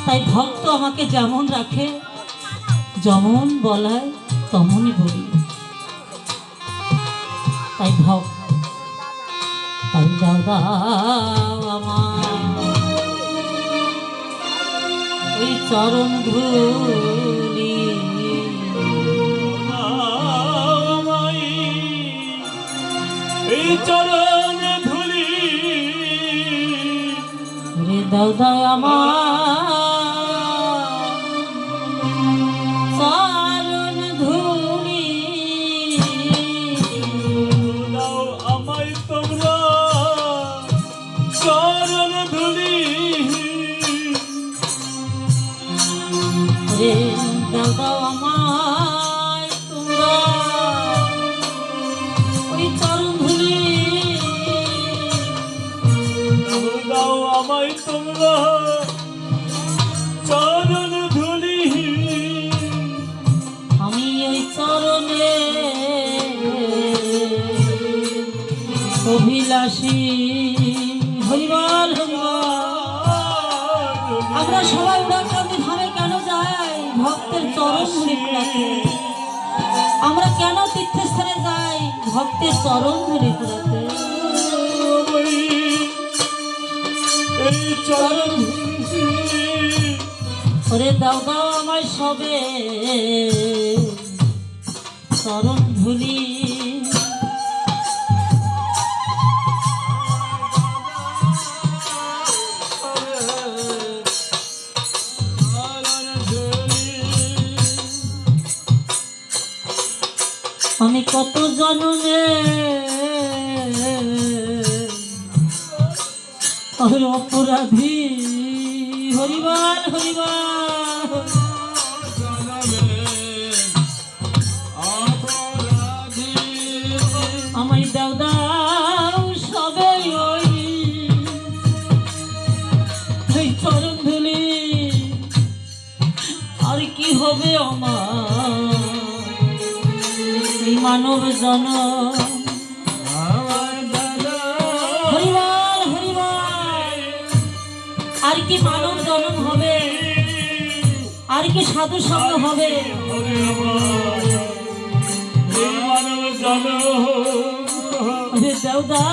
তাই ভক্ত আমাকে যেমন রাখে, যেমন বলায় তেমনই বলি। তাই তাই দাদা আমার ওই চরণ ধুলি, এই চরণ ধুলি রে দাদা আমার চরণ ধুলি, দাও আমায় তোমরা চরণ ধুলি, রে দাদা আমায় তোমরা ওই চরণ ধুলি, দাও আমায় তোমরা চরণ ধুলি। আমি ওই চরণে অভিলাষী হরিবল হরিবল। আমরা সবাই উড়াকান্দি ধামে কেন যাই? ভক্তের চরণ ধুলি কুড়াতে। আমরা কেন তীর্থস্থানে যাই? ভক্তের চরণ ধুলি কুড়াতে। এই চরণ ওরে দাও দাও আমায় সবে চরণ ধুলি, আমি কত জন্মে অপরাধী হরিবল হরিবল। আমায় দাও দাও সবে ওই চরণ ধুলি, আর কি হবে আমার এই মানব জন। হরিবল হরিবল। আর কি মানব জন্ম হবে? আর কি সাধু সঙ্গ হবে? মানব জন দেওদা